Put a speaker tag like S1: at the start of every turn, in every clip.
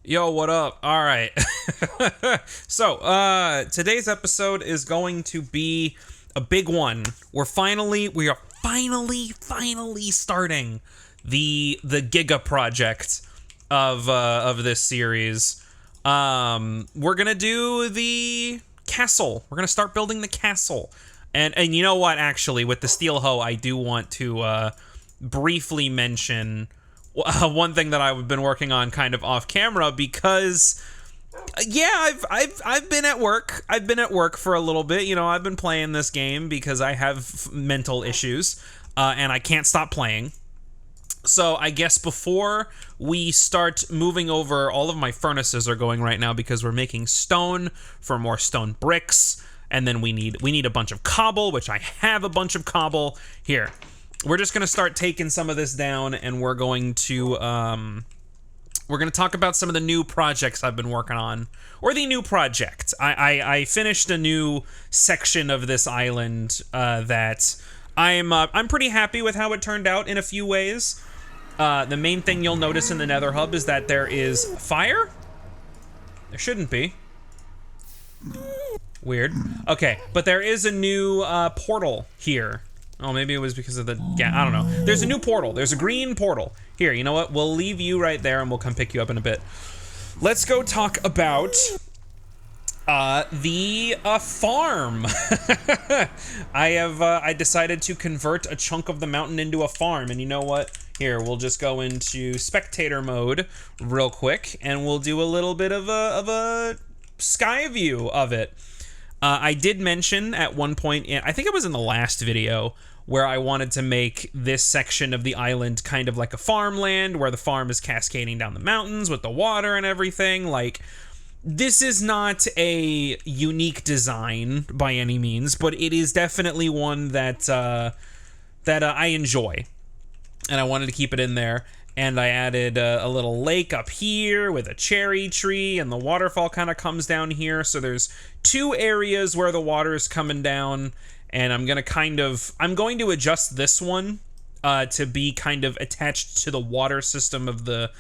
S1: Yo, what up? All right. So, today's episode is going to be a big one. We are finally starting the GIGA project of this series. We're gonna do the castle. We're gonna start building the castle. And you know what? Actually, with the steel hoe, I do want to briefly mention one thing that I've been working on kind of off camera because yeah, I've been at work. I've been at work for a little bit. You know, I've been playing this game because I have mental issues and I can't stop playing. So I guess before we start moving over, all of my furnaces are going right now because we're making stone for more stone bricks, and then we need a bunch of cobble, which I have a bunch of cobble here. We're just gonna start taking some of this down, and we're gonna talk about some of the new projects I've been working on, or the new project. I finished a new section of this island that I'm pretty happy with how it turned out in a few ways. The main thing you'll notice in the Nether Hub is that there is fire. There shouldn't be. Weird. Okay, but there is a new portal here. Oh, maybe it was because of the I don't know. There's a new portal. There's a green portal. Here, you know what? We'll leave you right there and we'll come pick you up in a bit. Let's go talk about the farm. I decided to convert a chunk of the mountain into a farm, and you know what? Here, we'll just go into spectator mode real quick, and we'll do a little bit of a sky view of it. I did mention at one point, I think it was in the last video, where I wanted to make this section of the island kind of like a farmland, where the farm is cascading down the mountains with the water and everything. Like, this is not a unique design by any means, but it is definitely one that I enjoy, and I wanted to keep it in there. And I added a little lake up here with a cherry tree, and the waterfall kind of comes down here. So there's two areas where the water is coming down, and I'm going to adjust this one to be kind of attached to the water system of the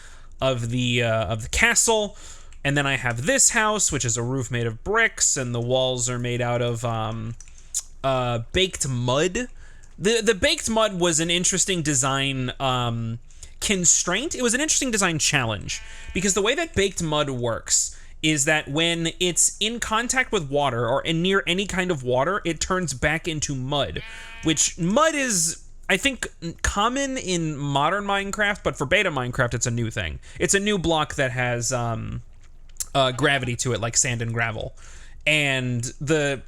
S1: castle. And then I have this house, which is a roof made of bricks, and the walls are made out of baked mud. The baked mud was an interesting design constraint. It was an interesting design challenge, because the way that baked mud works is that when it's in contact with water or near any kind of water, it turns back into mud, which mud is, I think, common in modern Minecraft, but for beta Minecraft, it's a new thing. It's a new block that has gravity to it, like sand and gravel. And the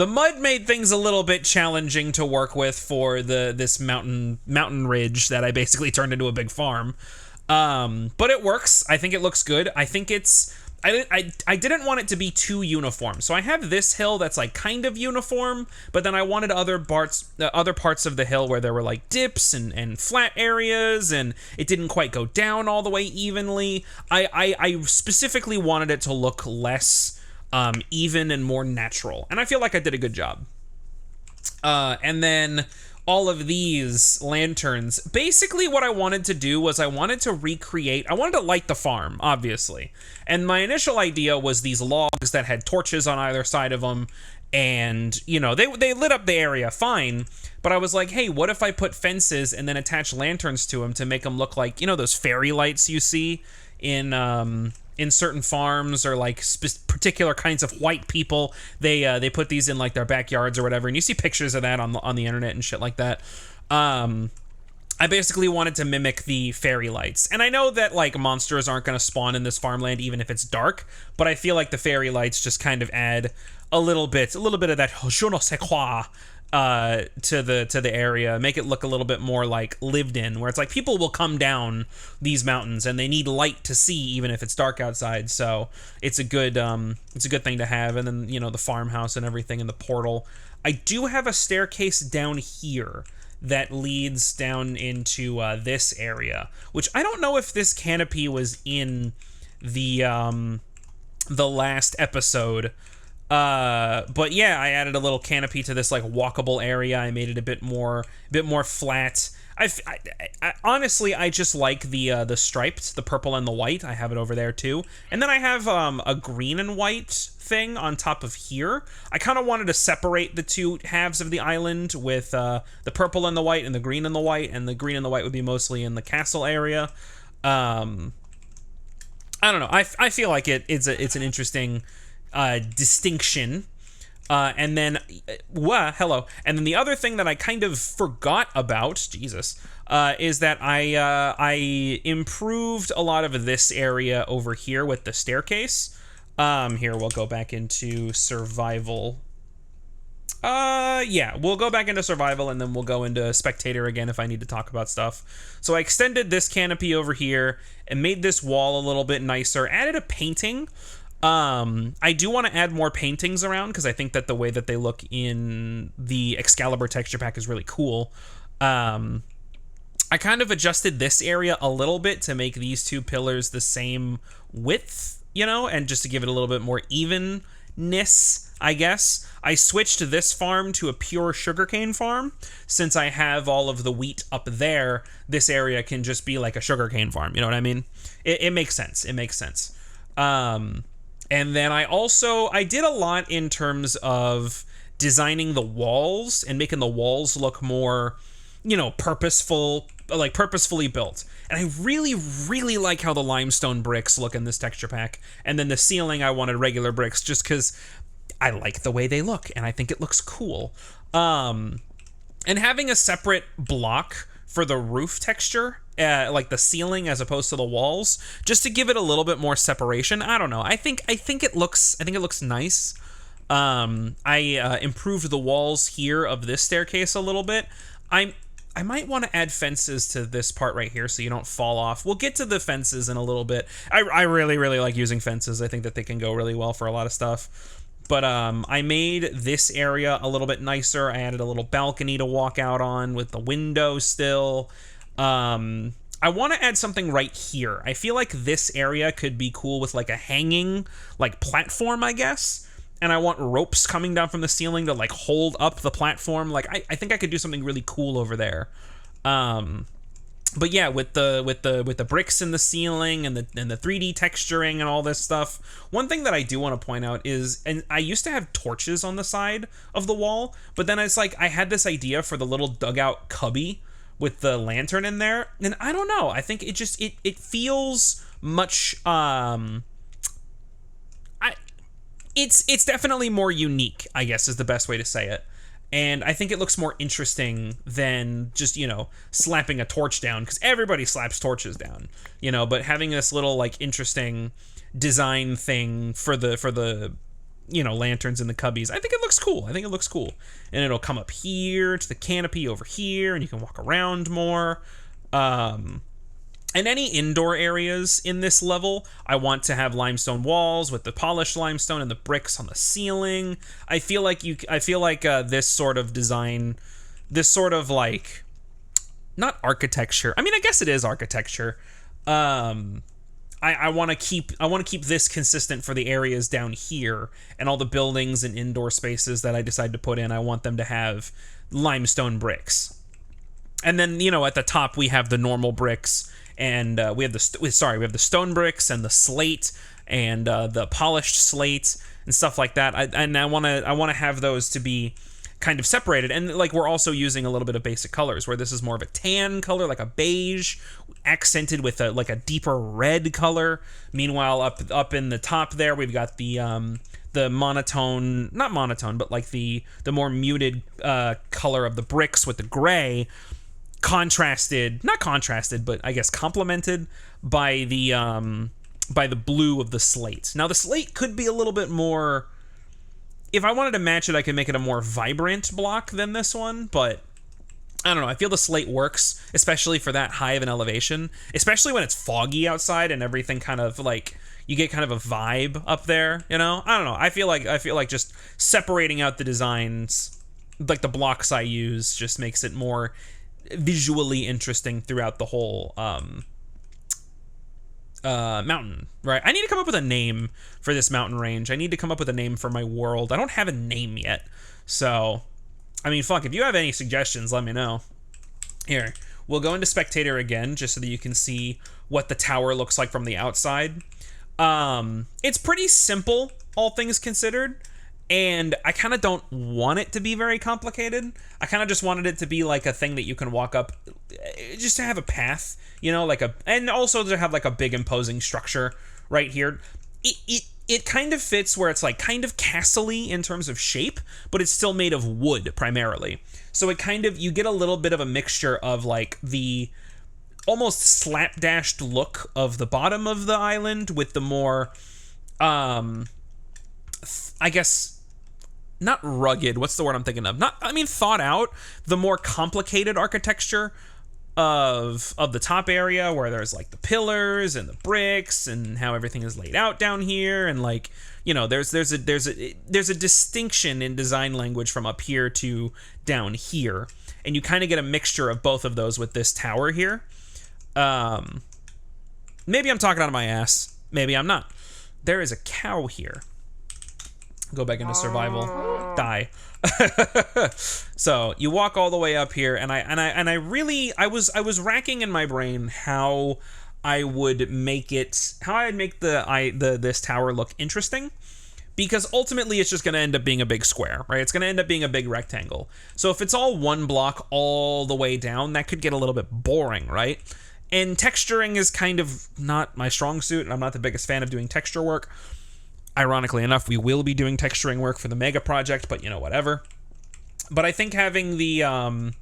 S1: mud made things a little bit challenging to work with for this mountain ridge that I basically turned into a big farm. But it works. I think it looks good. I think I didn't want it to be too uniform. So I have this hill that's like kind of uniform, but then I wanted other parts of the hill where there were like dips and flat areas, and it didn't quite go down all the way evenly. I specifically wanted it to look less even and more natural, and I feel like I did a good job. And then all of these lanterns, basically what I wanted to do was I wanted to light the farm, obviously. And my initial idea was these logs that had torches on either side of them, and, you know, they lit up the area fine, but I was like, hey, what if I put fences and then attach lanterns to them to make them look like, you know, those fairy lights you see in certain farms, or like particular kinds of white people. They put these in like their backyards or whatever, and you see pictures of that on the internet and shit like that. I basically wanted to mimic the fairy lights, and I know that like monsters aren't going to spawn in this farmland even if it's dark, but I feel like the fairy lights just kind of add a little bit of that je ne sais quoi to the area, make it look a little bit more like lived in, where it's like people will come down these mountains and they need light to see even if it's dark outside. So it's a good thing to have. And then, you know, the farmhouse and everything, and the portal. I do have a staircase down here that leads down into this area, which I don't know if this canopy was in the last episode. But yeah, I added a little canopy to this like walkable area. I made it a bit more flat. Honestly, I just like the striped, the purple and the white. I have it over there too, and then I have a green and white thing on top of here. I kind of wanted to separate the two halves of the island with the purple and the white and the green and the white, and the green and the white would be mostly in the castle area. I don't know. I feel like it's an interesting distinction. And then, hello. And then the other thing that I kind of forgot about, Jesus, is that I improved a lot of this area over here with the staircase. Here, we'll go back into survival. Yeah, we'll go back into survival and then we'll go into spectator again if I need to talk about stuff. So I extended this canopy over here and made this wall a little bit nicer, added a painting. I do want to add more paintings around because I think that the way that they look in the Excalibur texture pack is really cool. I kind of adjusted this area a little bit to make these two pillars the same width, you know, and just to give it a little bit more evenness, I guess. I switched this farm to a pure sugarcane farm. Since I have all of the wheat up there, this area can just be like a sugarcane farm, you know what I mean? It makes sense. It makes sense. And then I did a lot in terms of designing the walls and making the walls look more, you know, purposefully built. And I really, really like how the limestone bricks look in this texture pack. And then the ceiling, I wanted regular bricks just because I like the way they look and I think it looks cool. And having a separate block for the roof texture, like the ceiling as opposed to the walls, just to give it a little bit more separation. I don't know. I think it looks nice. I improved the walls here of this staircase a little bit. I might want to add fences to this part right here so you don't fall off. We'll get to the fences in a little bit. I really, really like using fences. I think that they can go really well for a lot of stuff. But I made this area a little bit nicer. I added a little balcony to walk out on with the window still. I want to add something right here. I feel like this area could be cool with like a hanging like platform, I guess. And I want ropes coming down from the ceiling to like hold up the platform. Like I think I could do something really cool over there. But yeah, with the bricks in the ceiling and the 3D texturing and all this stuff. One thing that I do want to point out is, and I used to have torches on the side of the wall, but then it's like I had this idea for the little dugout cubby with the lantern in there, and I don't know. I think it feels much. It's definitely more unique, I guess is the best way to say it. And I think it looks more interesting than just, you know, slapping a torch down, because everybody slaps torches down, you know, but having this little like interesting design thing for the you know, lanterns and the cubbies, I think it looks cool. And it'll come up here to the canopy over here, and you can walk around more. And any indoor areas in this level, I want to have limestone walls with the polished limestone and the bricks on the ceiling. I feel like this sort of design, this sort of like, not architecture. I mean, I guess it is architecture. I want to keep this consistent for the areas down here, and all the buildings and indoor spaces that I decide to put in. I want them to have limestone bricks. And then, you know, at the top we have the normal bricks. And we have the stone bricks and the slate and the polished slate and stuff like that. I want to have those to be kind of separated. And like we're also using a little bit of basic colors, where this is more of a tan color, like a beige, accented with a deeper red color. Meanwhile, up in the top there, we've got the monotone, not monotone, but like the more muted color of the bricks with the gray. Not contrasted, but I guess complemented by the blue of the slate. Now the slate could be a little bit more, if I wanted to match it, I could make it a more vibrant block than this one, but I don't know. I feel the slate works, especially for that high of an elevation, especially when it's foggy outside and everything kind of like, you get kind of a vibe up there, you know? I don't know. I feel like just separating out the designs, like the blocks I use, just makes it more visually interesting throughout the whole mountain, right? I need to come up with a name for this mountain range. I need to come up with a name for my world. I don't have a name yet. So, I mean, fuck, if you have any suggestions, let me know. Here, We'll go into spectator again, just so that you can see what the tower looks like from the outside. It's pretty simple, all things considered, and I kind of don't want it to be very complicated. I kind of just wanted it to be like a thing that you can walk up, just to have a path, you know, and also to have like a big imposing structure right here. It kind of fits where it's like kind of castle-y in terms of shape, but it's still made of wood primarily. So it kind of, you get a little bit of a mixture of like the almost slapdashed look of the bottom of the island with the more, I guess, not rugged, what's the word I'm thinking of? Thought out, the more complicated architecture of the top area, where there's like the pillars and the bricks and how everything is laid out down here, and like, you know, there's a distinction in design language from up here to down here, and you kind of get a mixture of both of those with this tower here. Maybe I'm talking out of my ass, maybe I'm not. There is a cow here. Go back into survival. Die. So you walk all the way up here, and I was racking in my brain how I would make this tower look interesting, because ultimately it's just going to end up being a big square, right? It's going to end up being a big rectangle. So if it's all one block all the way down, that could get a little bit boring, right? And texturing is kind of not my strong suit, and I'm not the biggest fan of doing texture work. Ironically enough, we will be doing texturing work for the mega project, but you know, whatever. But I think having the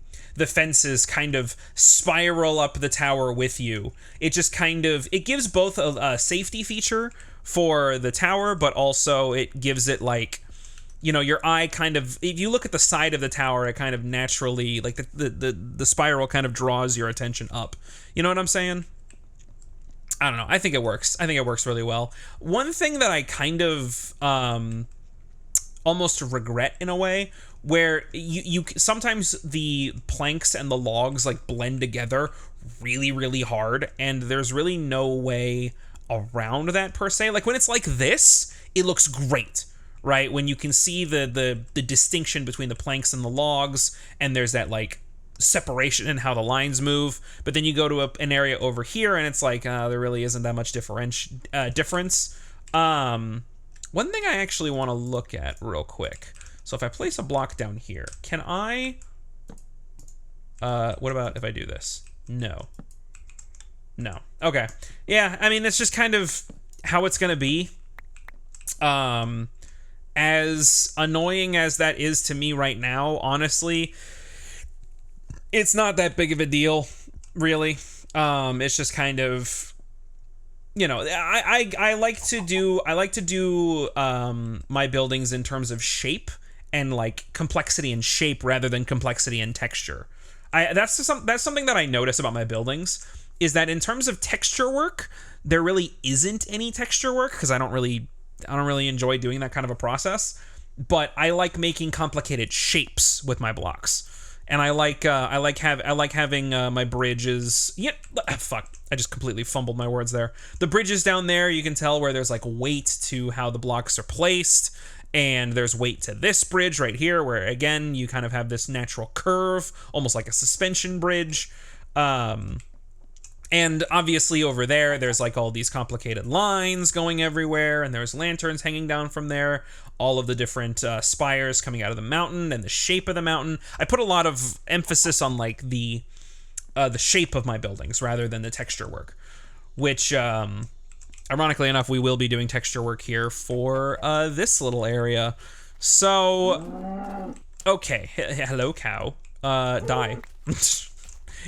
S1: fences kind of spiral up the tower with you, it just kind of, it gives both a safety feature for the tower, but also it gives it like, you know, your eye kind of, if you look at the side of the tower, it kind of naturally, like the spiral kind of draws your attention up. You know what I'm saying? I don't know. I think it works. I think it works really well. One thing that I kind of almost regret in a way, where you sometimes the planks and the logs like blend together really, really hard, and there's really no way around that per se. Like when it's like this, it looks great, right? When you can see the distinction between the planks and the logs, and there's that like separation in how the lines move, but then you go to an area over here and it's like there really isn't that much difference. One thing I actually want to look at real quick, so if I place a block down here, can I what about if I do this? No, okay, yeah, I mean, it's just kind of how it's gonna be. As annoying as that is to me right now, honestly, it's not that big of a deal, really. It's just kind of, you know, I like to do my buildings in terms of shape and like complexity and shape rather than complexity and texture. That's something that I notice about my buildings, is that in terms of texture work, there really isn't any texture work, because I don't really enjoy doing that kind of a process. But I like making complicated shapes with my blocks. And I like having my bridges. Yep. Fuck. I just completely fumbled my words there. The bridges down there, you can tell where there's like weight to how the blocks are placed, and there's weight to this bridge right here, where again you kind of have this natural curve, almost like a suspension bridge. And obviously over there's like all these complicated lines going everywhere, and there's lanterns hanging down from there, all of the different spires coming out of the mountain and the shape of the mountain. I put a lot of emphasis on like the shape of my buildings rather than the texture work, which ironically enough, we will be doing texture work here for this little area. So, okay, hello cow, die.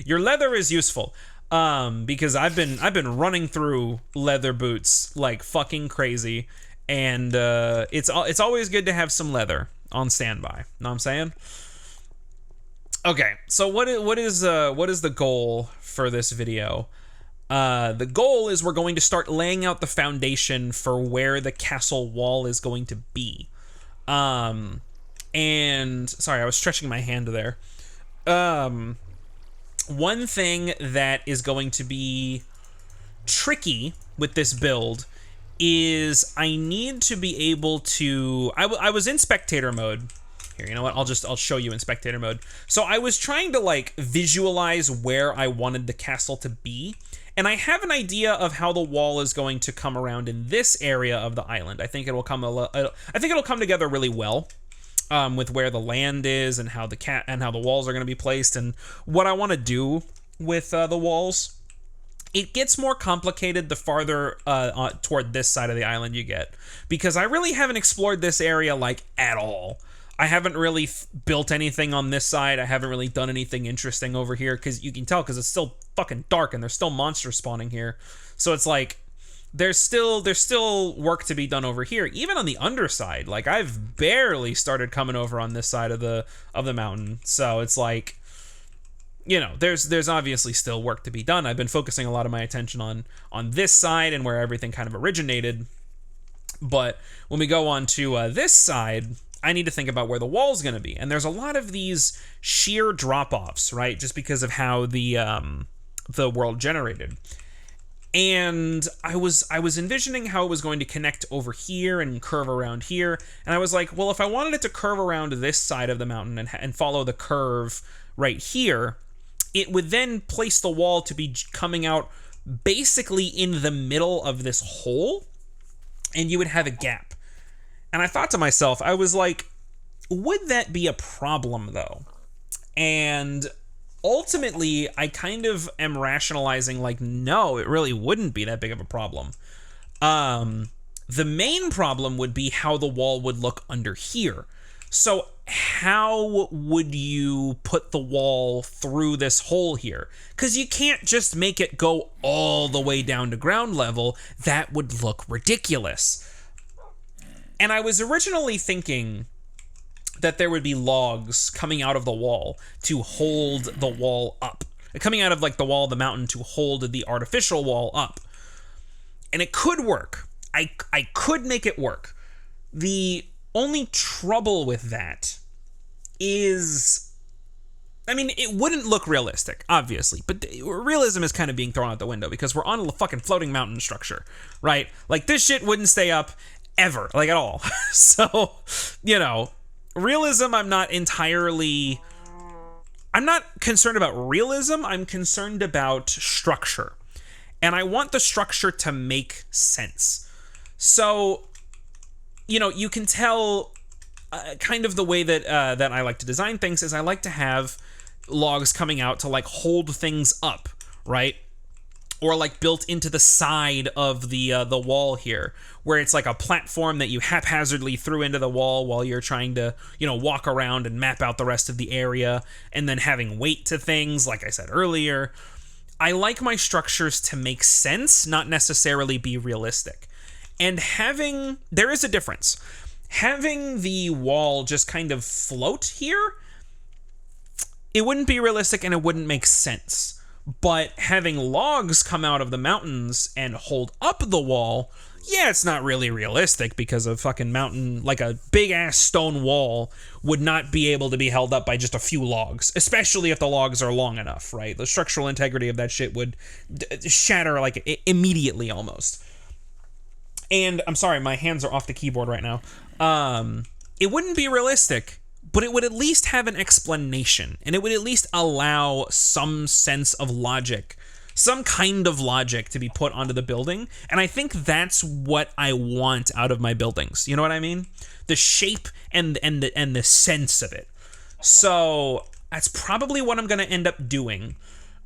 S1: Your leather is useful. Because I've been running through leather boots like fucking crazy, and it's always good to have some leather on standby. Know what I'm saying? Okay, so what is the goal for this video? The goal is we're going to start laying out the foundation for where the castle wall is going to be. And sorry, I was stretching my hand there. One thing that is going to be tricky with this build is I need to be able to... I was in spectator mode, Here, you know what? I'll show you in spectator mode. So I was trying to like visualize where I wanted the castle to be, and I have an idea of how the wall is going to come around in this area of the island. I think it'll come together really well. With where the land is and how the walls are going to be placed and what I want to do with the walls. It gets more complicated the farther toward this side of the island you get, because I really haven't explored this area like at all. I haven't really built anything on this side. I haven't really done anything interesting over here, because you can tell because it's still fucking dark and there's still monsters spawning here. So it's like there's still work to be done over here, even on the underside. Like I've barely started coming over on this side of the mountain. So it's like, you know, there's obviously still work to be done. I've been focusing a lot of my attention on this side and where everything kind of originated. But when we go on to this side, I need to think about where the wall's going to be. And there's a lot of these sheer drop-offs, right? Just because of how the world generated. And I was envisioning how it was going to connect over here and curve around here. And I was like, well, if I wanted it to curve around this side of the mountain and follow the curve right here, it would then place the wall to be coming out basically in the middle of this hole, and you would have a gap. And I thought to myself, I was like, would that be a problem though? And ultimately, I kind of am rationalizing like, no, it really wouldn't be that big of a problem. The main problem would be how the wall would look under here. So how would you put the wall through this hole here? Because you can't just make it go all the way down to ground level. That would look ridiculous. And I was originally thinking that there would be logs coming out of the wall to hold the wall up. Coming out of like the wall of the mountain to hold the artificial wall up. And it could work. I could make it work. The only trouble with that is, I mean, it wouldn't look realistic, obviously, but realism is kind of being thrown out the window because we're on a fucking floating mountain structure, right? Like, this shit wouldn't stay up ever, like, at all. So, you know, realism, I'm not concerned about realism, I'm concerned about structure. And I want the structure to make sense. So, you know, you can tell kind of the way that that I like to design things is I like to have logs coming out to like hold things up, right? Or like built into the side of the wall here, where it's like a platform that you haphazardly threw into the wall while you're trying to, you know, walk around and map out the rest of the area, and then having weight to things, like I said earlier. I like my structures to make sense, not necessarily be realistic. And there is a difference. Having the wall just kind of float here, it wouldn't be realistic and it wouldn't make sense. But having logs come out of the mountains and hold up the wall, yeah, it's not really realistic because a fucking mountain, like a big ass stone wall, would not be able to be held up by just a few logs, especially if the logs are long enough, right? The structural integrity of that shit would shatter like immediately almost. And I'm sorry, my hands are off the keyboard right now. It wouldn't be realistic, but it would at least have an explanation, and it would at least allow some sense of logic, some kind of logic to be put onto the building. And I think that's what I want out of my buildings. You know what I mean? The shape and the sense of it. So that's probably what I'm going to end up doing.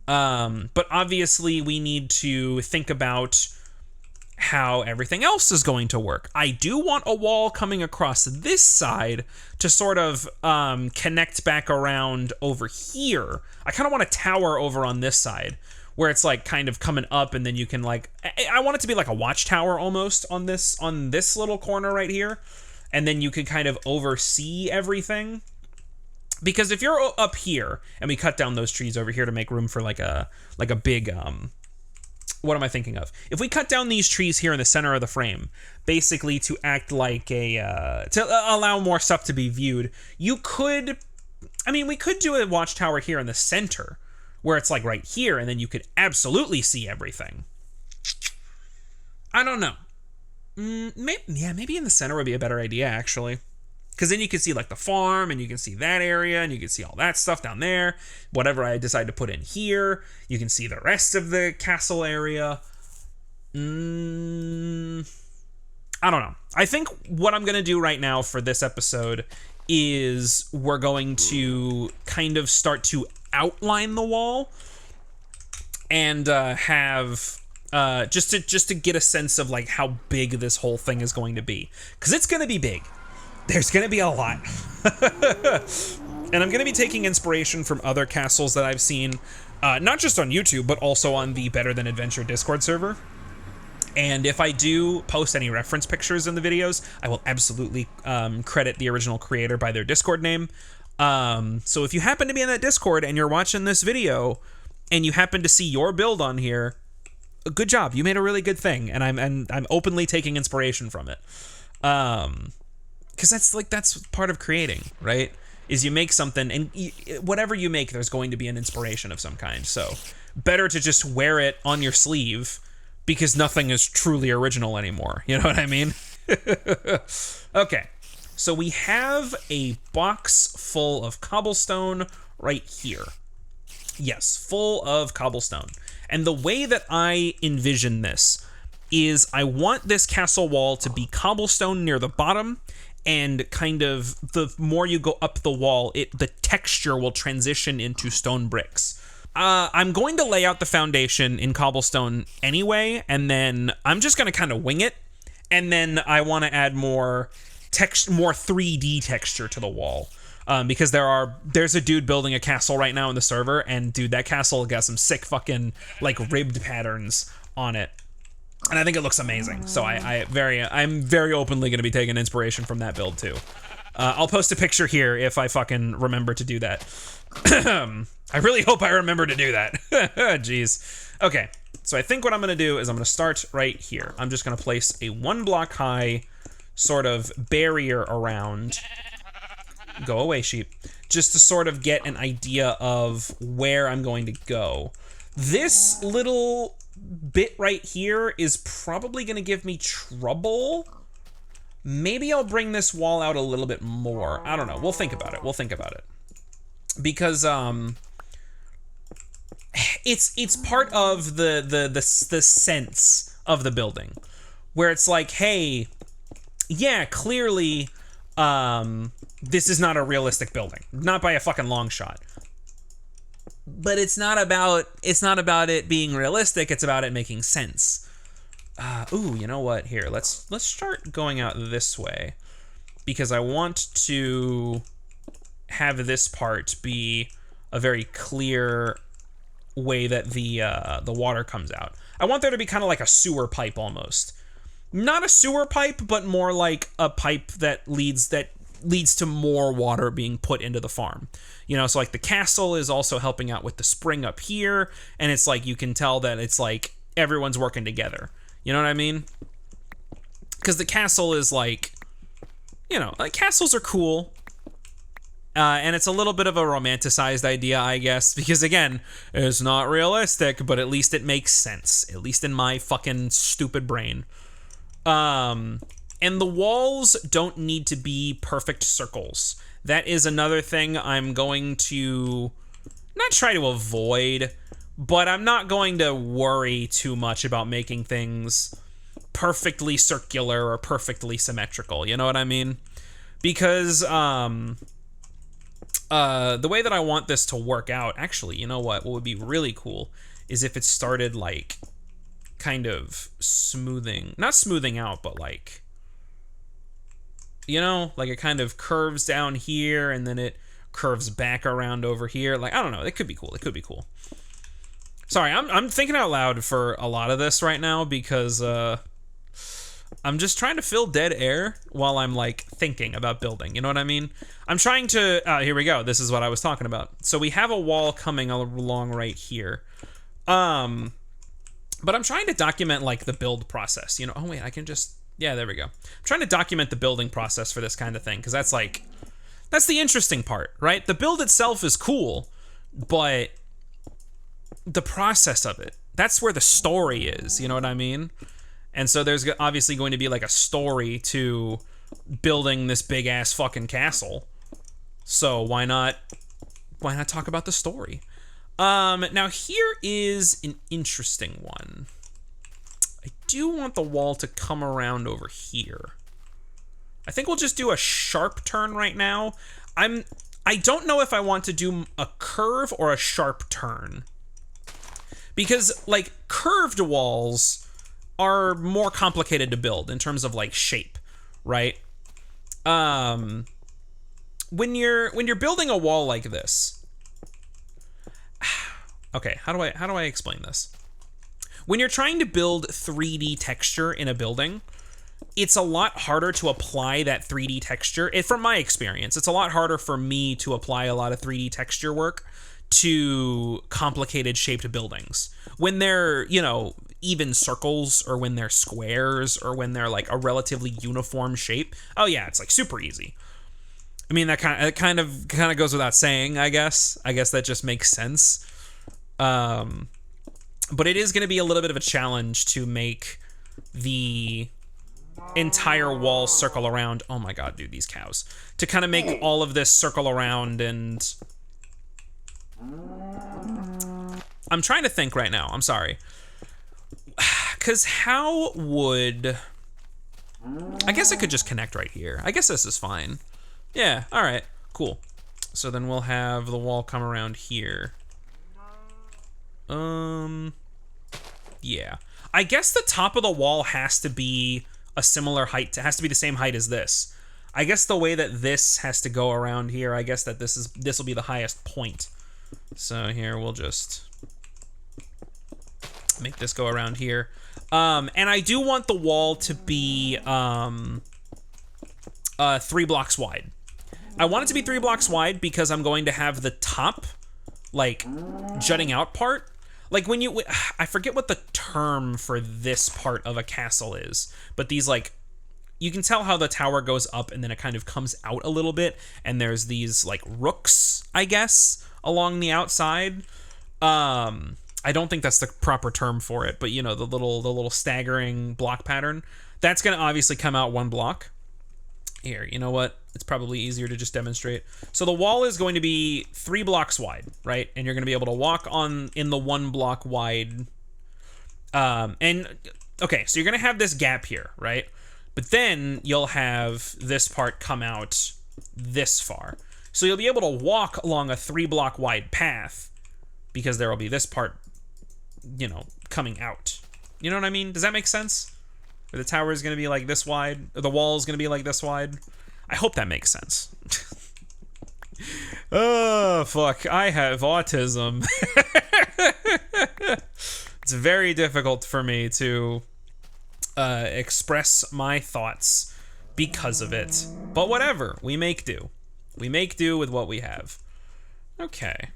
S1: But obviously we need to think about how everything else is going to work. I do want a wall coming across this side to sort of connect back around over here. I kind of want a tower over on this side where it's like kind of coming up, and then you can like, I want it to be like a watchtower almost on this little corner right here, and then you can kind of oversee everything. Because if you're up here and we cut down those trees over here to make room for like a big what am I thinking of? If we cut down these trees here in the center of the frame, basically to act like to allow more stuff to be viewed, we could do a watchtower here in the center, where it's like right here, and then you could absolutely see everything. I don't know. Maybe in the center would be a better idea, actually. Because then you can see like the farm, and you can see that area, and you can see all that stuff down there. Whatever I decide to put in here, you can see the rest of the castle area. I don't know. I think what I'm going to do right now for this episode is we're going to kind of start to outline the wall and have just to get a sense of like how big this whole thing is going to be, because it's going to be big. There's going to be a lot. And I'm going to be taking inspiration from other castles that I've seen, not just on YouTube, but also on the Better Than Adventure Discord server. And if I do post any reference pictures in the videos, I will absolutely credit the original creator by their Discord name. So if you happen to be in that Discord and you're watching this video and you happen to see your build on here, good job. You made a really good thing, and I'm openly taking inspiration from it. Because that's part of creating, right? Is you make something, and whatever you make, there's going to be an inspiration of some kind. So better to just wear it on your sleeve, because nothing is truly original anymore. You know what I mean? Okay, so we have a box full of cobblestone right here. Yes, full of cobblestone. And the way that I envision this is I want this castle wall to be cobblestone near the bottom, and kind of the more you go up the wall, the texture will transition into stone bricks. I'm going to lay out the foundation in cobblestone anyway, and then I'm just going to kind of wing it, and then I want to add more 3D texture to the wall. Because there's a dude building a castle right now in the server, and dude, that castle got some sick fucking like ribbed patterns on it. And I think it looks amazing. So I'm very openly going to be taking inspiration from that build too. I'll post a picture here if I fucking remember to do that. I really hope I remember to do that. Jeez. Okay, so I think what I'm going to do is I'm going to start right here. I'm just going to place a 1 block high sort of barrier around. Go away, sheep. Just to sort of get an idea of where I'm going to go. This little bit right here is probably going to give me trouble. Maybe I'll bring this wall out a little bit more. I don't know. We'll think about it. Because it's part of the sense of the building, where it's like, hey, yeah, clearly this is not a realistic building, not by a fucking long shot. But it's not about it being realistic. It's about it making sense. Ooh, you know what? Here, let's start going out this way, because I want to have this part be a very clear way that the water comes out. I want there to be kind of like a sewer pipe almost. Not a sewer pipe, but more like a pipe that leads to more water being put into the farm. You know, so like the castle is also helping out with the spring up here, and it's like you can tell that it's like everyone's working together. You know what I mean? Because the castle is like, you know, like castles are cool. And it's a little bit of a romanticized idea, I guess, because again, it's not realistic, but at least it makes sense, at least in my fucking stupid brain. And the walls don't need to be perfect circles. That is another thing I'm going to not try to avoid, but I'm not going to worry too much about making things perfectly circular or perfectly symmetrical. You know what I mean? Because the way that I want this to work out, actually, you know what would be really cool is if it started like kind of not smoothing out, but like, you know, like it kind of curves down here and then it curves back around over here. Like, I don't know, it could be cool. Sorry, I'm thinking out loud for a lot of this right now because I'm just trying to fill dead air while I'm like thinking about building. You know what I mean? I'm trying to, here we go. This is what I was talking about. So we have a wall coming along right here. But I'm trying to document like the build process, you know? Oh wait, I can just, yeah, there we go. I'm trying to document the building process for this kind of thing, because that's the interesting part, right? The build itself is cool, but the process of it, that's where the story is, you know what I mean? And so there's obviously going to be like a story to building this big ass fucking castle. So why not talk about the story? Now here is an interesting one. I do want the wall to come around over here. I think we'll just do a sharp turn right now. I don't know if I want to do a curve or a sharp turn. Because, like, curved walls are more complicated to build in terms of, like, shape, right? When you're building a wall like this. Okay, how do I explain this? When you're trying to build 3D texture in a building, it's a lot harder to apply that 3D texture. From my experience, it's a lot harder for me to apply a lot of 3D texture work to complicated shaped buildings. When they're, you know, even circles, or when they're squares, or when they're like a relatively uniform shape, oh yeah, it's like super easy. I mean, that kind of goes without saying, I guess. I guess that just makes sense. But it is going to be a little bit of a challenge to make the entire wall circle around. Oh my god, dude, these cows. To kind of make all of this circle around, and I'm trying to think right now. I'm sorry. Because how would... I guess I could just connect right here. I guess this is fine. Yeah, all right, cool. So then we'll have the wall come around here. Yeah. I guess the top of the wall has to be a similar height. It has to be the same height as this. I guess the way that this has to go around here, I guess that this will be the highest point. So here we'll just make this go around here. And I do want the wall to be 3 blocks wide. I want it to be 3 blocks wide because I'm going to have the top, like, jutting out part. Like when I forget what the term for this part of a castle is, but these, like, you can tell how the tower goes up and then it kind of comes out a little bit, and there's these, like, rooks, I guess, along the outside. I don't think that's the proper term for it, but you know, the little staggering block pattern. That's gonna obviously come out 1 block. Here, you know what? It's probably easier to just demonstrate. So the wall is going to be 3 blocks wide, right? And you're going to be able to walk in the 1 block wide. And okay, so you're going to have this gap here, right? But then you'll have this part come out this far. So you'll be able to walk along a 3 block wide path because there will be this part, you know, coming out. You know what I mean? Does that make sense? Or the tower is going to be like this wide, or the wall is going to be like this wide. I hope that makes sense. Oh, fuck. I have autism. It's very difficult for me to express my thoughts because of it. But whatever. We make do. We make do with what we have. Okay.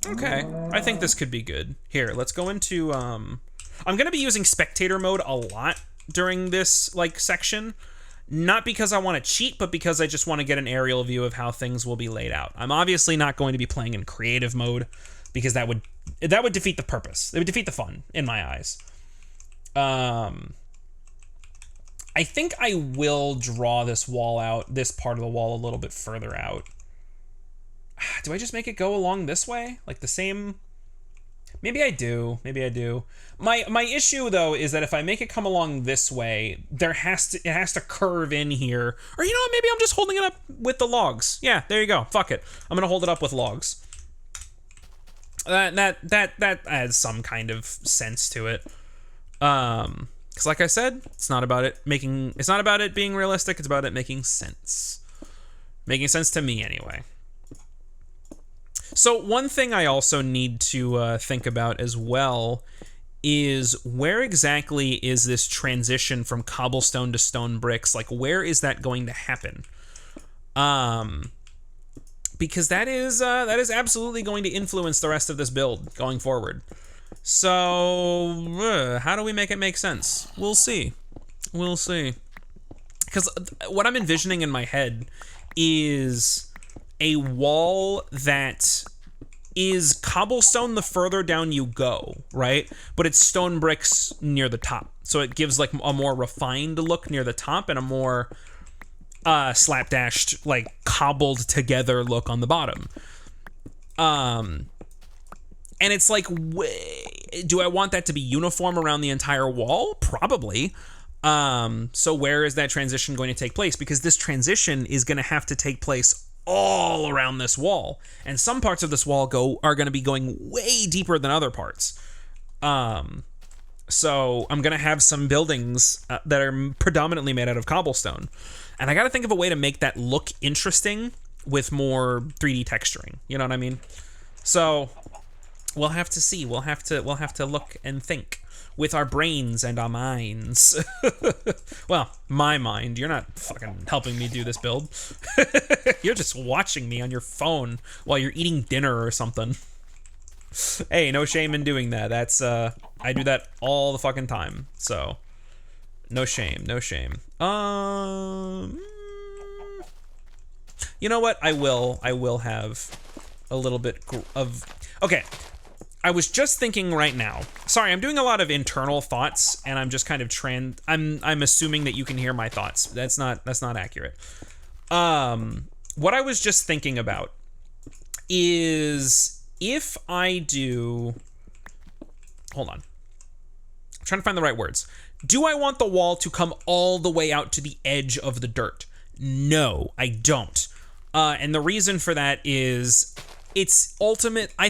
S1: Okay. I think this could be good. Here, let's go into... I'm going to be using spectator mode a lot during this, like, section. Not because I want to cheat, but because I just want to get an aerial view of how things will be laid out. I'm obviously not going to be playing in creative mode because that would defeat the purpose. It would defeat the fun, in my eyes. I think I will draw this wall out, this part of the wall, a little bit further out. Do I just make it go along this way? Like the same... Maybe I do. Maybe I do. My issue though is that if I make it come along this way, it has to curve in here. Or you know what? Maybe I'm just holding it up with the logs. Yeah, there you go. Fuck it. I'm gonna hold it up with logs. That adds some kind of sense to it. Because like I said, it's not about it being realistic. It's about it making sense. Making sense to me anyway. So one thing I also need to think about as well is where exactly is this transition from cobblestone to stone bricks? Like, where is that going to happen? Because that is absolutely going to influence the rest of this build going forward. So how do we make it make sense? We'll see. We'll see. Because what I'm envisioning in my head is a wall that is cobblestone the further down you go, right? But it's stone bricks near the top. So it gives like a more refined look near the top and a more slapdashed, like cobbled together look on the bottom. And it's like, do I want that to be uniform around the entire wall? Probably. So where is that transition going to take place? Because this transition is going to have to take place all around this wall, and some parts of this wall are going to be going way deeper than other parts. So I'm going to have some buildings that are predominantly made out of cobblestone, and I got to think of a way to make that look interesting with more 3D texturing. You know what I mean? So we'll have to see. We'll have to look and think with our brains and our minds. Well, my mind. You're not fucking helping me do this build. You're just watching me on your phone while you're eating dinner or something. Hey, no shame in doing that. That's, I do that all the fucking time. So, no shame, no shame. You know what? I will have a little bit of, okay. I was just thinking right now. Sorry, I'm doing a lot of internal thoughts, and I'm just kind of I'm assuming that you can hear my thoughts. That's not accurate. What I was just thinking about is if I do. Hold on. I'm trying to find the right words. Do I want the wall to come all the way out to the edge of the dirt? No, I don't. And the reason for that is, I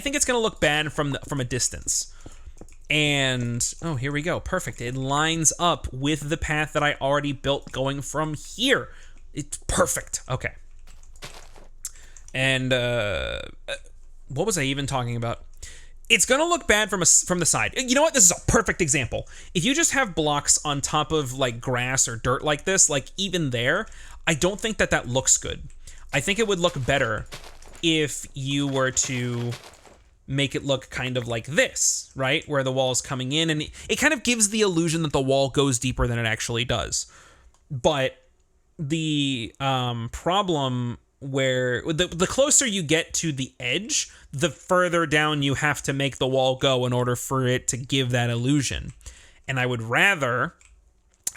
S1: think it's gonna look bad from a distance. And, oh, here we go, perfect. It lines up with the path that I already built going from here. It's perfect, okay. And, what was I even talking about? It's gonna look bad from the side. You know what, this is a perfect example. If you just have blocks on top of like grass or dirt like this, like even there, I don't think that looks good. I think it would look better if you were to make it look kind of like this, right? Where the wall is coming in, and it kind of gives the illusion that the wall goes deeper than it actually does. But the problem where the closer you get to the edge, the further down you have to make the wall go in order for it to give that illusion. And I would rather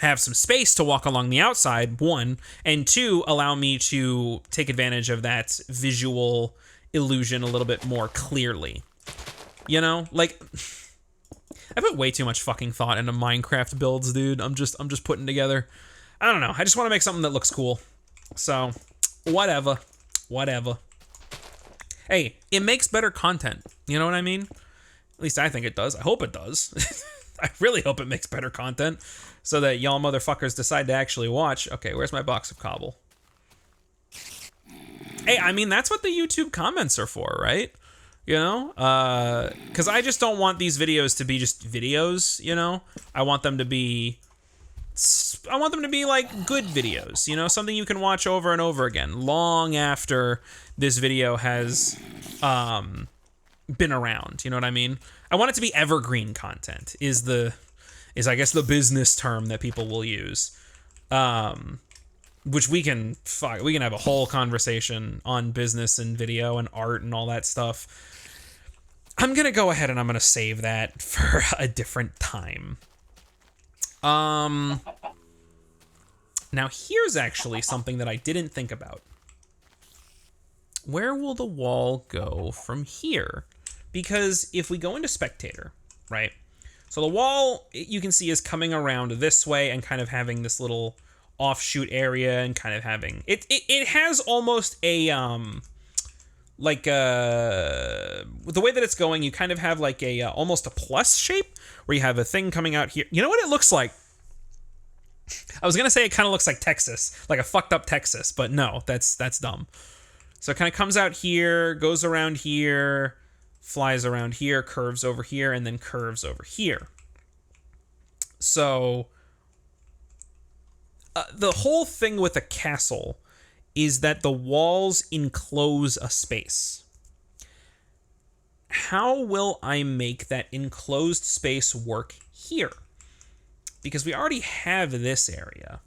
S1: have some space to walk along the outside, one, and two, allow me to take advantage of that visual illusion a little bit more clearly. You know, like, I put way too much fucking thought into Minecraft builds, dude. I'm just putting together, I don't know, I just want to make something that looks cool. So, whatever. Hey, it makes better content, you know what I mean? At least I think it does. I hope it does. I really hope it makes better content so that y'all motherfuckers decide to actually watch. Okay, where's my box of cobble? Hey, I mean, that's what the YouTube comments are for, right? You know? Because I just don't want these videos to be just videos, you know? I want them to be like good videos, you know? Something you can watch over and over again, long after this video has been around, you know what I mean? I want it to be evergreen content is I guess the business term that people will use. Which we can have a whole conversation on business and video and art and all that stuff. I'm gonna go ahead and I'm gonna save that for a different time. Now here's actually something that I didn't think about. Where will the wall go from here? Because if we go into spectator, right? So the wall, you can see, is coming around this way and kind of having this little offshoot area and kind of having it has almost a like the way that it's going, you kind of have like a almost a plus shape where you have a thing coming out here. You know what it looks like? I was gonna say it kind of looks like Texas, like a fucked up Texas, but no, that's dumb. So it kind of comes out here, goes around here, flies around here, curves over here, and then curves over here. So the whole thing with a castle is that the walls enclose a space. How will I make that enclosed space work here? Because we already have this area.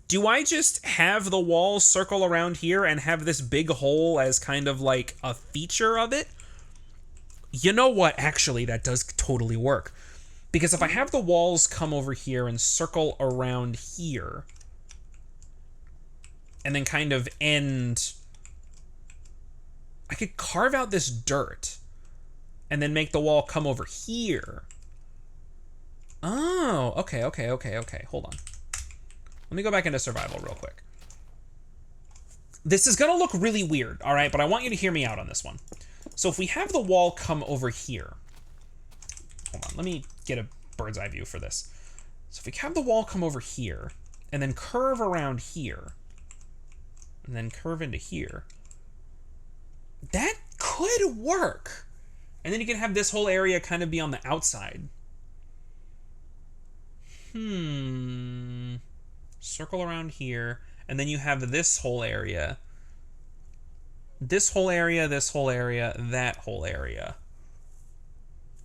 S1: Do I just have the walls circle around here and have this big hole as kind of like a feature of it? You know what? Actually, that does totally work. Because if I have the walls come over here and circle around here, and then kind of end, I could carve out this dirt and then make the wall come over here. Oh, okay. Hold on. Let me go back into survival real quick. This is gonna look really weird, all right? But I want you to hear me out on this one. So if we have the wall come over here, hold on, let me get a bird's eye view for this. So if we have the wall come over here and then curve around here and then curve into here, that could work. And then you can have this whole area kind of be on the outside. Circle around here, and then you have this whole area. This whole area, this whole area, that whole area.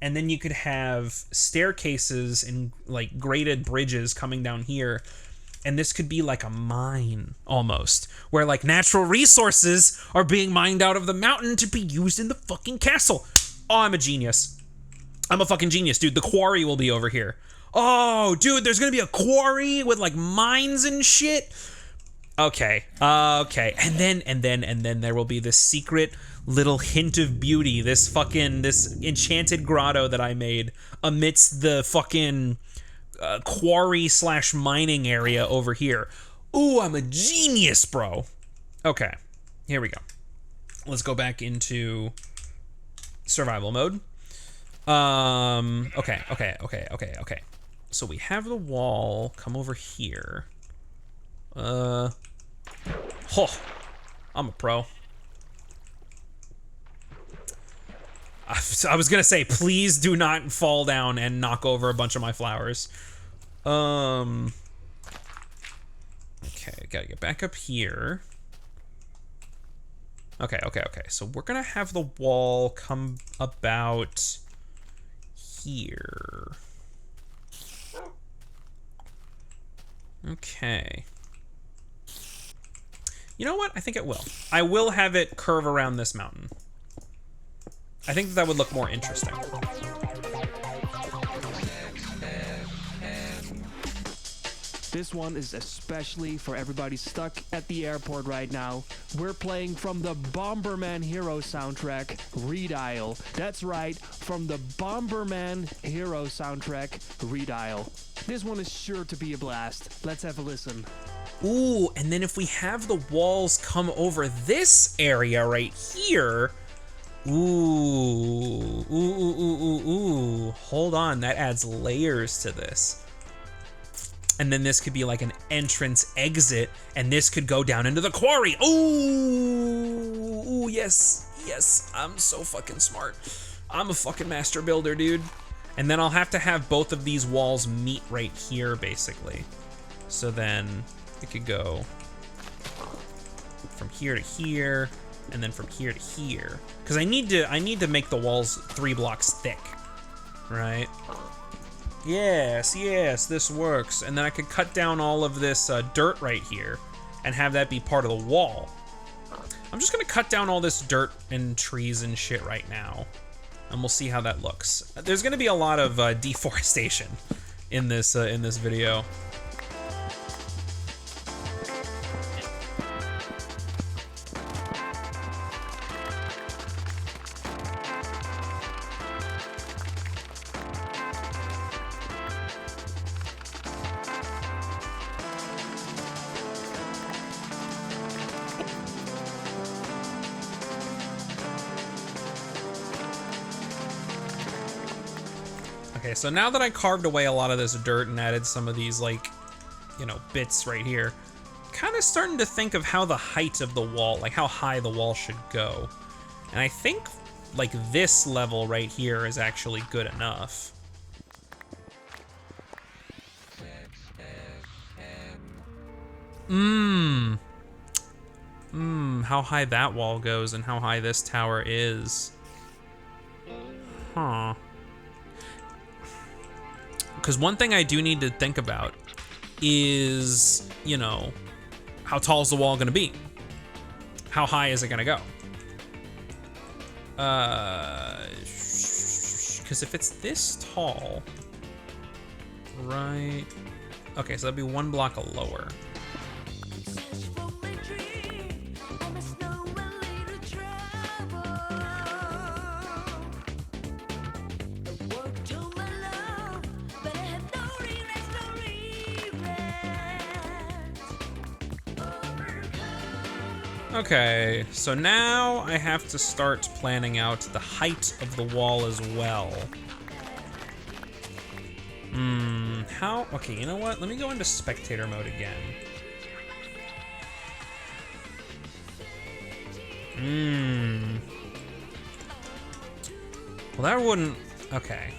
S1: And then you could have staircases and like graded bridges coming down here. And this could be like a mine almost, where like natural resources are being mined out of the mountain to be used in the fucking castle. Oh, I'm a genius. I'm a fucking genius, dude. The quarry will be over here. Oh, dude, there's gonna be a quarry with like mines and shit. Okay, and then there will be this secret little hint of beauty, this enchanted grotto that I made amidst the fucking quarry / mining area over here. Ooh, I'm a genius, bro. Okay, here we go. Let's go back into survival mode. Okay. So we have the wall come over here. I'm a pro. I was gonna say, please do not fall down and knock over a bunch of my flowers. Okay, gotta get back up here. Okay. So we're gonna have the wall come about here. Okay. You know what? I think it will. I will have it curve around this mountain. I think that would look more interesting.
S2: This one is especially for everybody stuck at the airport right now. We're playing from the Bomberman Hero soundtrack, Redial. That's right, from the Bomberman Hero soundtrack, Redial. This one is sure to be a blast. Let's have a listen.
S1: Ooh, and then if we have the walls come over this area right here, ooh. Hold on, that adds layers to this. And then this could be like an entrance exit, and this could go down into the quarry. Ooh, yes, I'm so fucking smart. I'm a fucking master builder, dude. And then I'll have to have both of these walls meet right here, basically. So then it could go from here to here, and then from here to here. Because I need to make the walls 3 blocks thick, right? Yes, this works. And then I could cut down all of this dirt right here and have that be part of the wall. I'm just gonna cut down all this dirt and trees and shit right now, and we'll see how that looks. There's gonna be a lot of deforestation in this video. Okay, so now that I carved away a lot of this dirt and added some of these, like, you know, bits right here, kind of starting to think of how the height of the wall, like how high the wall should go. And I think, like, this level right here is actually good enough. How high that wall goes and how high this tower is. Huh. Because one thing I do need to think about is, you know, how tall is the wall gonna be? How high is it gonna go? Because if it's this tall, right? Okay, so that'd be 1 block lower. Okay, so now I have to start planning out the height of the wall as well. How? Okay, you know what? Let me go into spectator mode again. Well, that wouldn't... Okay.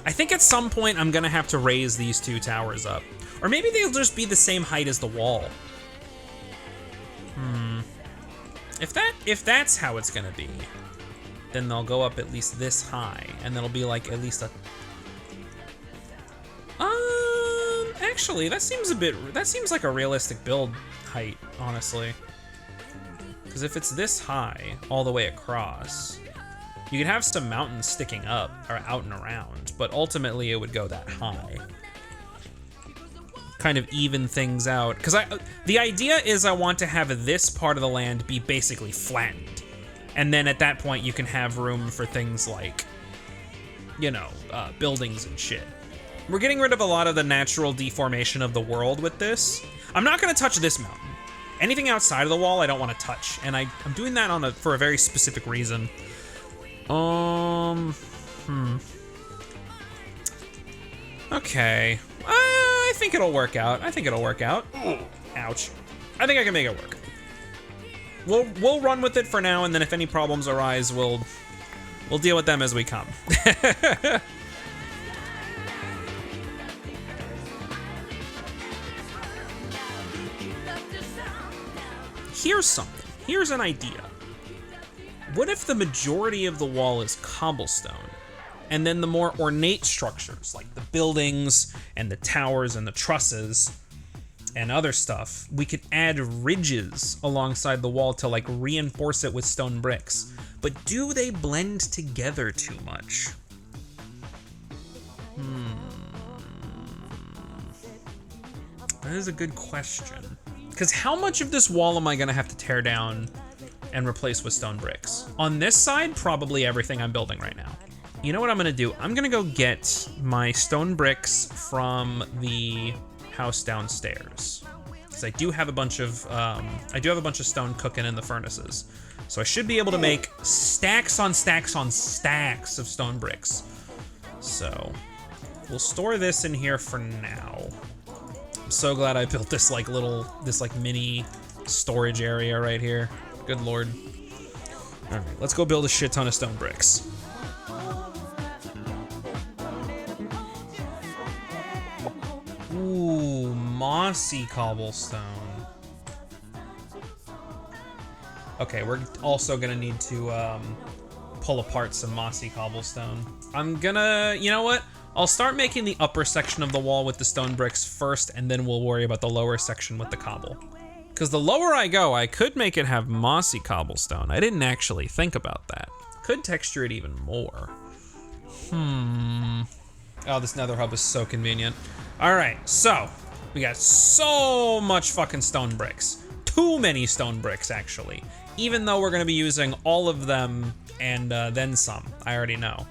S1: I think at some point I'm gonna have to raise these 2 towers up. Or maybe they'll just be the same height as the wall. If that's how it's gonna be, then they'll go up at least this high, and that'll be like at least a... Actually, that seems like a realistic build height, honestly. Because if it's this high all the way across, you could have some mountains sticking up or out and around, but ultimately it would go that high. Kind of even things out, because the idea is I want to have this part of the land be basically flattened, and then at that point you can have room for things like, you know, buildings and shit. We're getting rid of a lot of the natural deformation of the world with this. I'm not gonna touch this mountain. Anything outside of the wall I don't want to touch, and I'm doing that for a very specific reason. Okay. I think it'll work out. Ouch. I think I can make it work. We'll run with it for now, and then if any problems arise, we'll deal with them as we come. Here's something. Here's an idea. What if the majority of the wall is cobblestone? And then the more ornate structures, like the buildings and the towers and the trusses and other stuff, we could add ridges alongside the wall to like reinforce it with stone bricks. But do they blend together too much? That is a good question. Because how much of this wall am I gonna have to tear down and replace with stone bricks? On this side, probably everything I'm building right now. You know what I'm gonna do? I'm gonna go get my stone bricks from the house downstairs, because I do have a bunch of stone cooking in the furnaces. So I should be able to make stacks on stacks on stacks of stone bricks. So we'll store this in here for now. I'm so glad I built this like mini storage area right here. Good Lord. All right, let's go build a shit ton of stone bricks. Ooh, mossy cobblestone. Okay, we're also gonna need to pull apart some mossy cobblestone. I'm gonna, you know what? I'll start making the upper section of the wall with the stone bricks first, and then we'll worry about the lower section with the cobble. Because the lower I go, I could make it have mossy cobblestone. I didn't actually think about that. Could texture it even more. Oh, this nether hub is so convenient. All right, so we got so much fucking stone bricks. Too many stone bricks, actually. Even though we're gonna be using all of them and then some. I already know.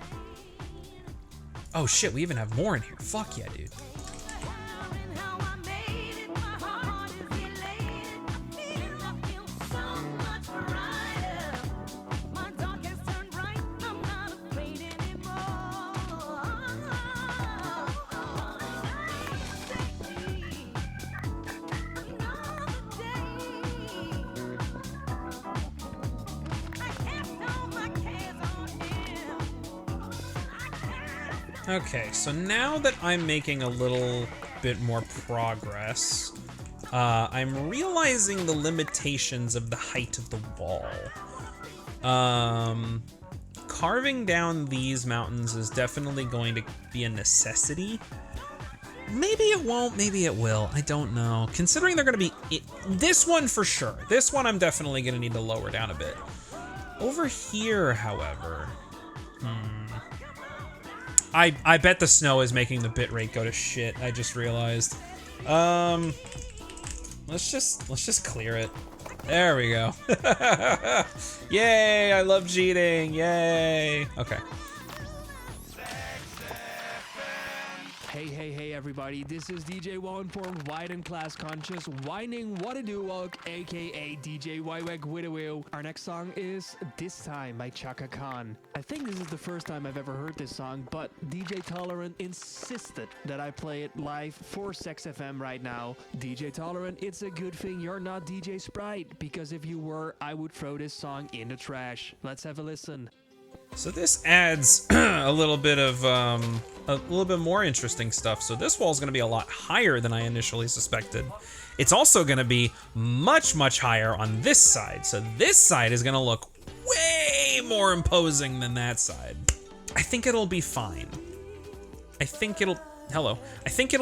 S1: Oh shit, we even have more in here. Fuck yeah, dude. Okay, so now that I'm making a little bit more progress, I'm realizing the limitations of the height of the wall. Carving down these mountains is definitely going to be a necessity. Maybe it won't, maybe it will, I don't know. Considering they're gonna be, this one for sure. This one I'm definitely gonna need to lower down a bit. Over here, however, I bet the snow is making the bitrate go to shit. I just realized. Let's just clear it. There we go. Yay! I love cheating. Yay! Okay.
S2: Hey everybody, this is DJ Well-Informed, Wide and Class Conscious, whining what a do-wog, aka DJ Wyweg Widowoo. Our next song is This Time by Chaka Khan. I think this is the first time I've ever heard this song, but DJ Tolerant insisted that I play it live for Sex FM right now. DJ Tolerant, it's a good thing you're not DJ Sprite, because if you were, I would throw this song in the trash. Let's have a listen.
S1: So this adds a little bit more interesting stuff. So this wall is going to be a lot higher than I initially suspected. It's also going to be much, much higher on this side. So this side is going to look way more imposing than that side. I think it'll be fine. I think it'll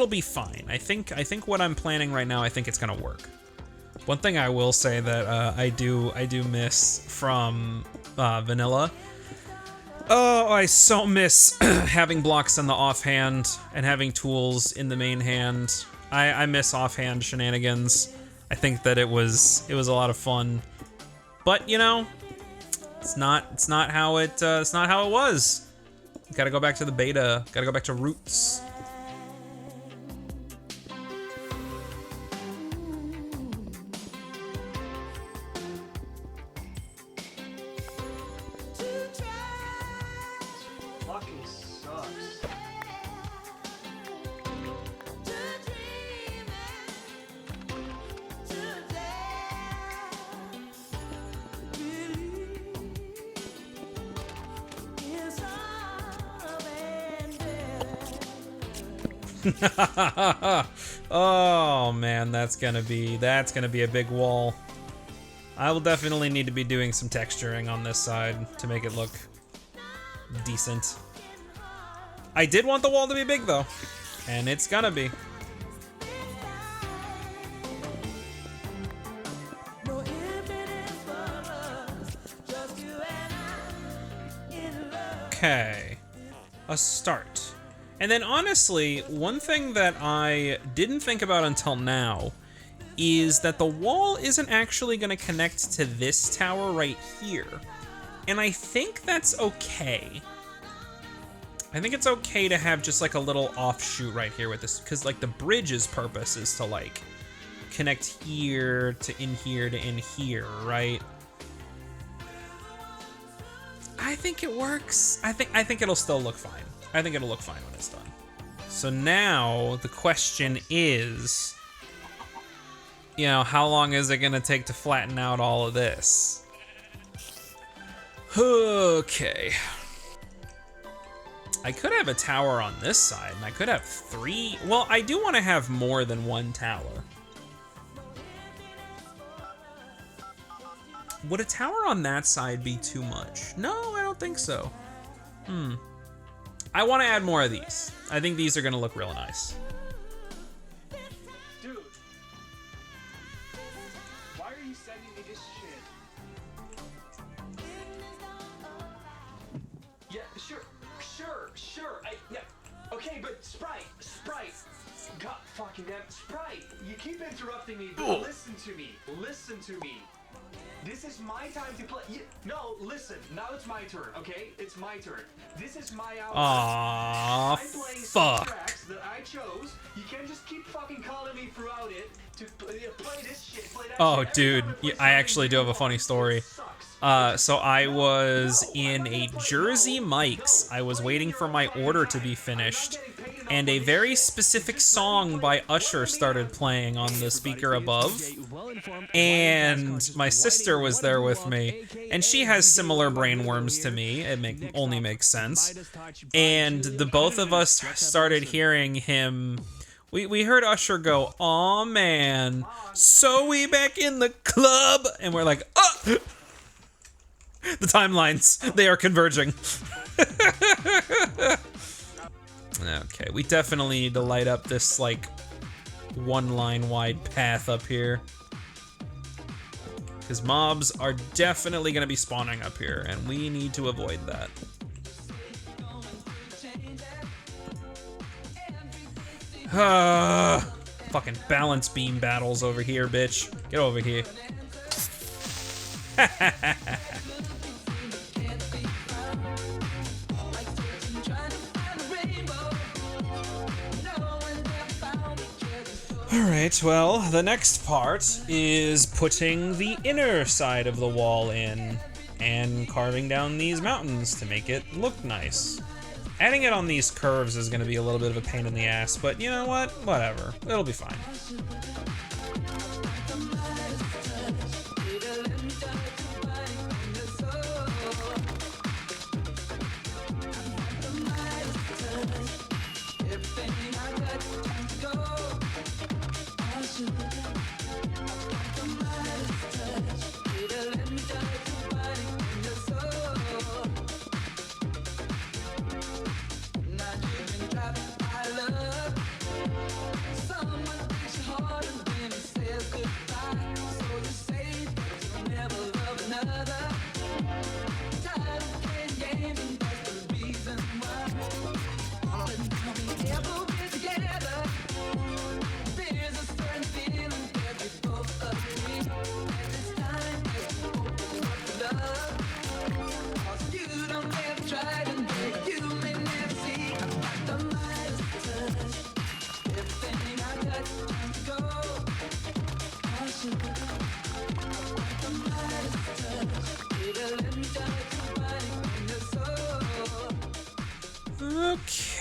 S1: be fine. I think what I'm planning right now, I think it's going to work. One thing I will say that I do miss from vanilla. Oh, I so miss having blocks in the offhand and having tools in the main hand. I miss offhand shenanigans. I think that it was a lot of fun, but you know, it's not how it was. Got to go back to the beta. Got to go back to roots. Oh man, that's gonna be a big wall. I will definitely need to be doing some texturing on this side to make it look decent. I did want the wall to be big though, and it's gonna be. Okay, a start. And then honestly, one thing that I didn't think about until now is that the wall isn't actually going to connect to this tower right here. And I think that's okay. I think it's okay to have just like a little offshoot right here with this, because like the bridge's purpose is to like connect here to in here, right? I think it works. I think it'll still look fine. I think it'll look fine when it's done. So now the question is, you know, how long is it gonna take to flatten out all of this? Okay. I could have a tower on this side, and I could have 3. Well, I do want to have more than 1 tower. Would a tower on that side be too much? No, I don't think so. I want to add more of these. I think these are going to look real nice.
S2: Dude, why are you sending me this shit? Yeah, sure. Yeah, okay, but Sprite. God fucking damn, Sprite, you keep interrupting me, but listen to me. This is my time to play. No, listen. Now it's my turn, okay? It's my turn. This is my hour.
S1: Aww,
S2: I'm playing some tracks that I chose. You can't just keep fucking calling me throughout it to play this shit, play that
S1: Oh,
S2: shit.
S1: dude, I actually do have a funny story. So I was in a Jersey Mike's. I was waiting for my order to be finished, and a very specific song by Usher started playing on the speaker above. And my sister was there with me, and she has similar brainworms to me. It only makes sense. And the both of us started hearing him. We heard Usher go, "Aw man, so we back in the club," and we're like, "Oh!" The timelines, they are converging. Okay, we definitely need to light up this like 1 line wide path up here, because mobs are definitely going to be spawning up here, and we need to avoid that. Fucking balance beam battles over here, bitch. Get over here. Alright, well, the next part is putting the inner side of the wall in and carving down these mountains to make it look nice. Adding it on these curves is going to be a little bit of a pain in the ass, but you know what? Whatever. It'll be fine.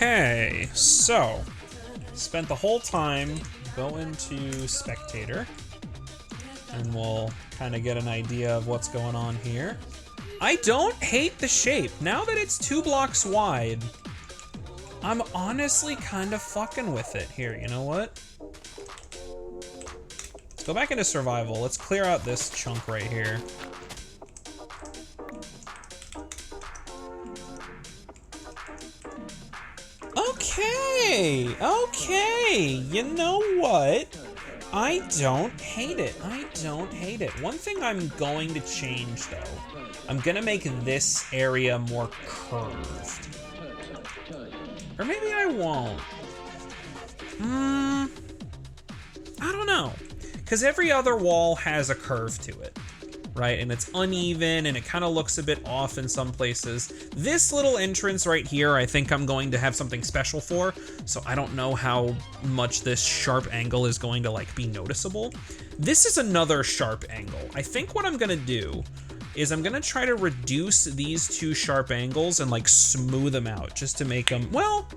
S1: Okay, so spent the whole time going to spectator, and we'll kind of get an idea of what's going on here. I don't hate the shape. Now that it's 2 blocks wide, I'm honestly kind of fucking with it here. You know what? Let's go back into survival. Let's clear out this chunk right here. Okay, you know what? I don't hate it. I don't hate it. One thing I'm going to change, though, I'm gonna make this area more curved. Or maybe I won't. I don't know. Because every other wall has a curve to it, right? And it's uneven and it kind of looks a bit off in some places. This little entrance right here, I think I'm going to have something special for. So I don't know how much this sharp angle is going to like be noticeable. This is another sharp angle. I think what I'm gonna do is I'm gonna try to reduce these 2 sharp angles and like smooth them out just to make them, well,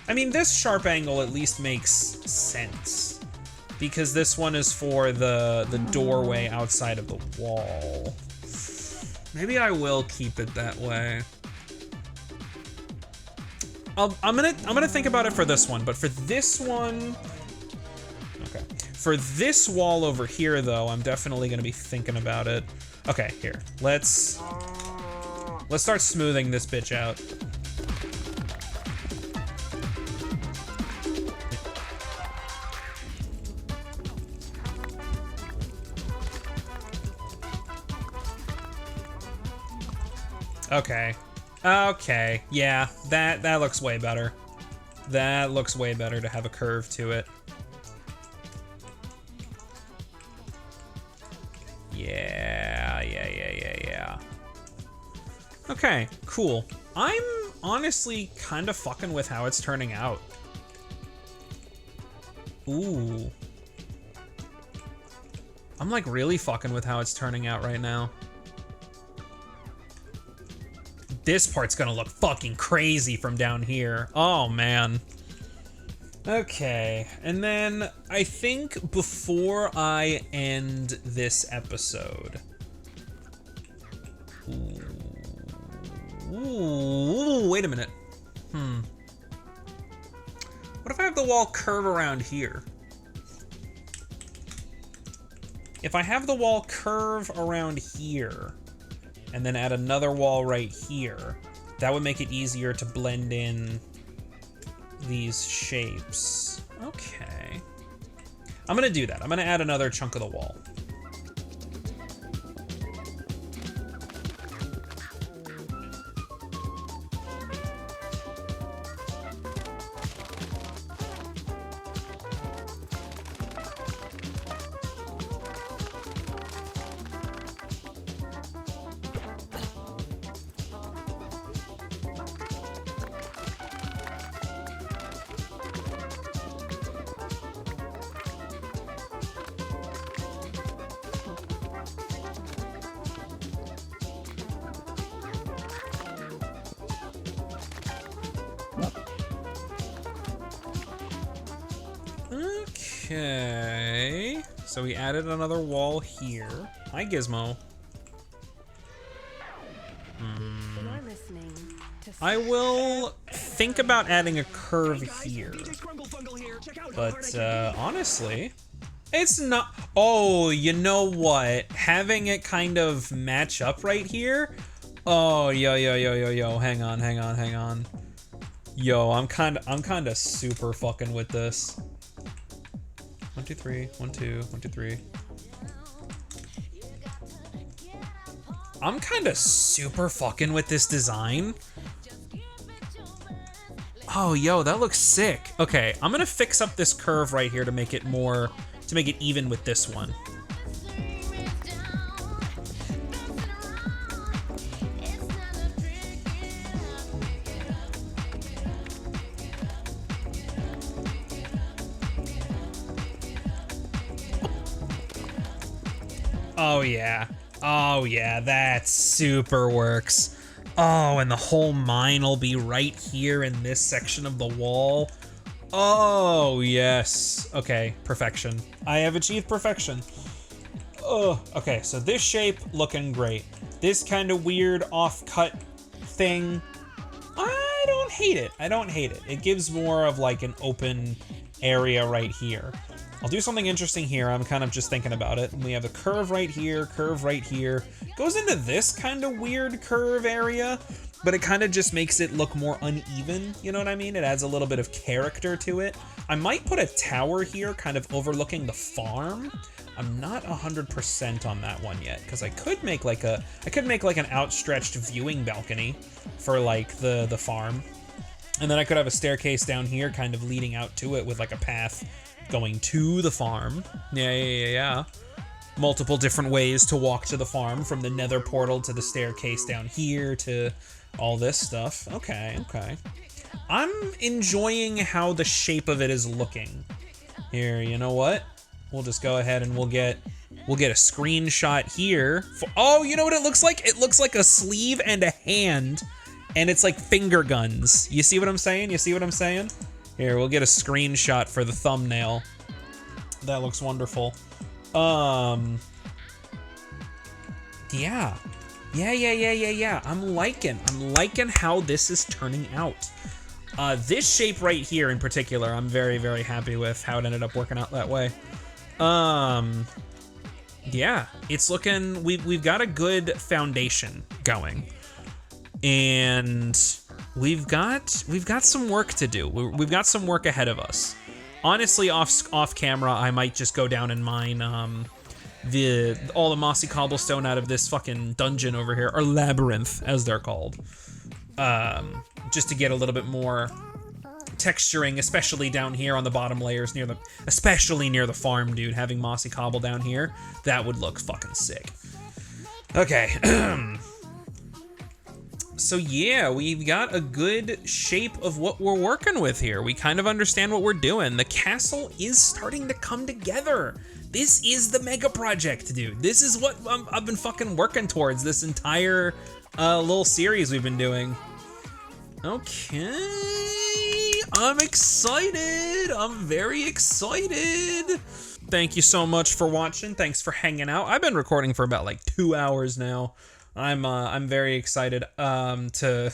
S1: I mean, this sharp angle at least makes sense because this one is for the doorway outside of the wall. Maybe I will keep it that way. I'm gonna think about it for this one, but for this one, okay. For this wall over here, though, I'm definitely gonna be thinking about it. Okay, here. Let's start smoothing this bitch out. Okay. Okay. Yeah, that looks way better. That looks way better to have a curve to it. Yeah. Okay, cool. I'm honestly kind of fucking with how it's turning out. Ooh. I'm like really fucking with how it's turning out right now. This part's gonna look fucking crazy from down here. Oh, man. Okay, and then I think before I end this episode... Ooh, wait a minute. What if I have the wall curve around here? If I have the wall curve around here, and then add another wall right here, that would make it easier to blend in these shapes. Okay. I'm gonna do that. I'm gonna add another chunk of the wall. Okay. So we added another wall here. Hi, Gizmo. I will think about adding a curve here. But honestly, it's not. Oh, you know what? Having it kind of match up right here. Oh, yo. Hang on. Yo, I'm kind of super fucking with this. 1, 2, 3. 1, 2, 1, 2, 3. I'm kind of super fucking with this design. Oh, yo, that looks sick. Okay, I'm gonna fix up this curve right here to make it even with this one. Oh yeah, that super works. Oh, and the whole mine will be right here in this section of the wall. Oh, yes. Okay, perfection. I have achieved perfection. Oh, okay, so this shape looking great. This kind of weird off-cut thing, I don't hate it. It gives more of like an open area right here. I'll do something interesting here. I'm kind of just thinking about it. We have a curve right here, Goes into this kind of weird curve area, but it kind of just makes it look more uneven, you know what I mean? It adds a little bit of character to it. I might put a tower here kind of overlooking the farm. I'm not 100% on that one yet, because I could make like an outstretched viewing balcony for like the farm. And then I could have a staircase down here kind of leading out to it with like a path going to the farm. Yeah. Multiple different ways to walk to the farm, from the nether portal to the staircase down here to all this stuff. Okay. I'm enjoying how the shape of it is looking. Here, you know what? We'll just go ahead and we'll get a screenshot here. Oh, you know what it looks like? It looks like a sleeve and a hand, and it's like finger guns. You see what I'm saying? Here, we'll get a screenshot for the thumbnail. That looks wonderful. Yeah. I'm liking how this is turning out. This shape right here in particular, I'm very, very happy with how it ended up working out that way. Yeah, it's looking, we've got a good foundation going, and we've got some work to do. We've got some work ahead of us. Honestly, off camera, I might just go down and mine all the mossy cobblestone out of this fucking dungeon over here, or labyrinth as they're called, just to get a little bit more texturing, especially down here on the bottom layers especially near the farm, dude. Having mossy cobble down here, that would look fucking sick. Okay. So yeah, we've got a good shape of what we're working with here. We kind of understand what we're doing. The castle is starting to come together. This is the mega project, dude. This is what I've been fucking working towards this entire little series we've been doing. Okay, I'm excited. I'm very excited. Thank you so much for watching. Thanks for hanging out. I've been recording for about like 2 hours now. I'm very excited to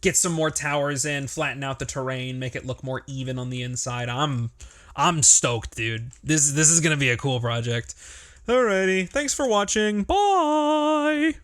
S1: get some more towers in, flatten out the terrain, make it look more even on the inside. I'm stoked, dude. This is gonna be a cool project. Alrighty, thanks for watching. Bye.